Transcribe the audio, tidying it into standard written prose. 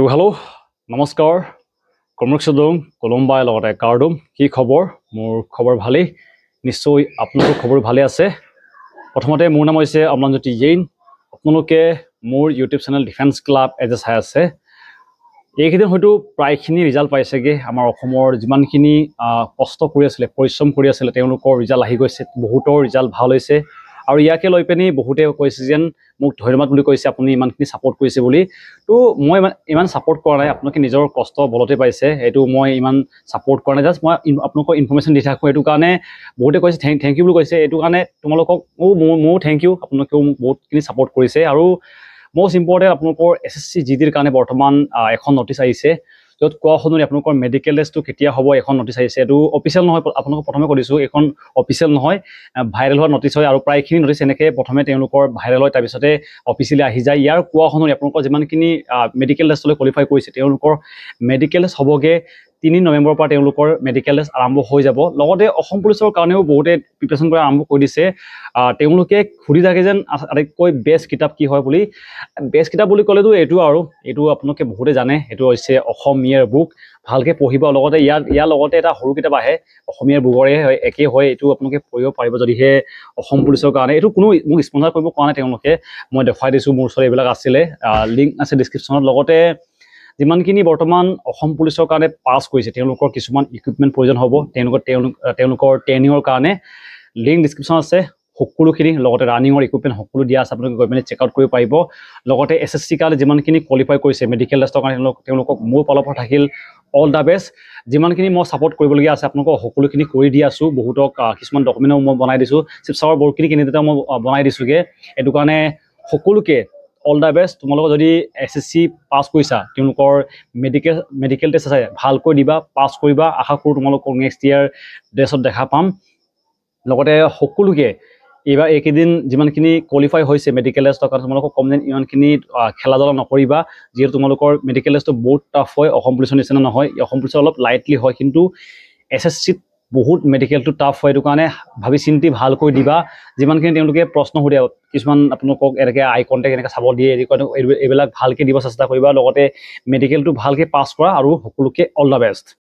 তো হেল্ল' নমস্কাৰ কমৰকচদম কলম্বাই লগতে কাৰ্ডম কি খবৰ মোৰ খবৰ ভালেই নিশ্চয় আপোনালোকৰ খবৰ ভালে আছে প্ৰথমতে মোৰ নাম হৈছে অমলানজ্যোতি জৈন আপোনালোকে মোৰ ইউটিউব চেনেল ডিফেন্স ক্লাব এজ চাই আছে এইকেইদিন হয়তো প্ৰায়খিনি ৰিজাল্ট পাইছেগৈ আমাৰ অসমৰ যিমানখিনি কষ্ট কৰি আছিলে পৰিশ্ৰম কৰি আছিলে তেওঁলোকৰ ৰিজাল্ট আহি গৈছে বহুতৰ ৰিজাল্ট ভাল হৈছে আৰু ইয়াকে লৈ পেনি বহুতে কৈছে যেন মোক ধন্যবাদ বুলি কৈছে আপুনি ইমানখিনি ছাপোৰ্ট কৰিছে বুলি তো মই ইমান ছাপোৰ্ট কৰা নাই আপোনালোকে নিজৰ কষ্ট বলতে পাইছে এইটো মই ইমান ছাপোৰ্ট কৰা নাই জাষ্ট মই আপোনালোকক ইনফৰমেশ্যন দি থাকোঁ এইটো কাৰণে বহুতে কৈছে থেংক ইউ বুলি কৈছে এইটো কাৰণে তোমালোকক মোৰ থেংক ইউ আপোনালোকেও মোক বহুতখিনি ছাপোৰ্ট কৰিছে আৰু most important আপোনালোকৰ SSC GDৰ কাৰণে বৰ্তমান এখন নটিচ আহিছে য'ত কোৱা শুনি আপোনালোকৰ মেডিকেল টেষ্টটো কেতিয়া হ'ব এখন নটিচ আহিছে এইটো অফিচিয়েল নহয় আপোনালোকক প্ৰথমে কৈছোঁ এখন অফিচিয়েল নহয় ভাইৰেল হোৱা নটিচ হয় আৰু প্ৰায়খিনি নটিচ এনেকৈ প্ৰথমে তেওঁলোকৰ ভাইৰেল হয় তাৰপিছতে অফিচিয়েলি আহি যায় ইয়াৰ কোৱা শুনি আপোনালোকৰ যিমানখিনি মেডিকেল টেষ্টলৈ কোৱালিফাই কৰিছে তেওঁলোকৰ মেডিকেল টেষ্ট হ'বগৈ 3 নৱেম্বৰৰ পৰা তেওঁলোকৰ মেডিকেল টেষ্ট আৰম্ভ হৈ যাব লগতে অসম পুলিচৰ কাৰণেও বহুতে প্ৰিপাৰেশ্যন কৰা আৰম্ভ কৰি দিছে তেওঁলোকে সুধি থাকে যেন আটাইতকৈ বেষ্ট কিতাপ কি হয় বুলি বেষ্ট কিতাপ বুলি ক'লেতো এইটো আপোনালোকে বহুতে জানে এইটো হৈছে অসমীয়াৰ বুক ভালকৈ পঢ়িব লগতে ইয়াৰ লগতে এটা সৰু কিতাপ আহে অসমীয়াৰ বুকৰে হয় একেই হয় এইটো আপোনালোকে পঢ়িব পাৰিব যদিহে অসম পুলিচৰ কাৰণে এইটো কোনো মোক স্পন্সাৰ কৰিব পৰা নাই তেওঁলোকে মই দেখুৱাই দিছোঁ মোৰ ওচৰত এইবিলাক আছিলে লিংক আছে ডিছক্ৰিপশ্যনত লগতে যিমানখিনি বৰ্তমান অসম পুলিচৰ কাৰণে পাছ কৰিছে তেওঁলোকৰ কিছুমান ইকুইপমেণ্ট প্ৰয়োজন হ'ব তেওঁলোকৰ ট্ৰেইনিঙৰ কাৰণে লিংক ডিছক্ৰিপশ্যন আছে সকলোখিনি লগতে ৰানিঙৰ ইকুইপমেণ্ট সকলো দিয়া আছে আপোনালোকে গৈ পিনে চেক আউট কৰিব পাৰিব লগতে SSC কাৰণে যিমানখিনি কোৱালিফাই কৰিছে মেডিকেল টেষ্টৰ কাৰণে তেওঁলোকক মোৰ ফালৰ পৰা থাকিল অল দ্য বেষ্ট যিমানখিনি মই ছাপোৰ্ট কৰিবলগীয়া আছে আপোনালোকক সকলোখিনি কৰি দি আছোঁ বহুতক কিছুমান ডকুমেণ্টো মই বনাই দিছোঁ শিৱসাগৰ বৰ্ডখিনি কেনেদৰে মই বনাই দিছোঁগৈ এইটো কাৰণে সকলোকে অল দ্য বেষ্ট তোমালোকে যদি SSC পাছ কৰিছা তেওঁলোকৰ মেডিকেল টেষ্ট আছে ভালকৈ দিবা পাছ কৰিবা আশা কৰোঁ তোমালোকক নেক্সট ইয়াৰ ড্ৰেছত দেখা পাম লগতে সকলোকে এইবাৰ এইকেইদিন যিমানখিনি কোৱালিফাই হৈছে মেডিকেল টেষ্টৰ কাৰণে তোমালোকক কম যেন ইমানখিনি খেলা ধূলা নকৰিবা যিহেতু তোমালোকৰ মেডিকেল টেষ্টটো বহুত টাফ হয় অসম পুলিচৰ নিচিনা নহয় অসম পুলিচৰ অলপ লাইটলি হয় কিন্তু SSCত বহুত মেডিকেলটো টাফ হয় এইটো কাৰণে ভাবি চিন্তি ভালকৈ দিবা যিমানখিনি তেওঁলোকে প্ৰশ্ন সুধে কিছুমান আপোনালোকক এনেকৈ আই কণ্টেক্ট এনেকৈ চাব দিয়ে এইবিলাক ভালকৈ দিব চেষ্টা কৰিবা লগতে মেডিকেলটো ভালকৈ পাছ কৰা আৰু সকলোকে অল দ্য বেষ্ট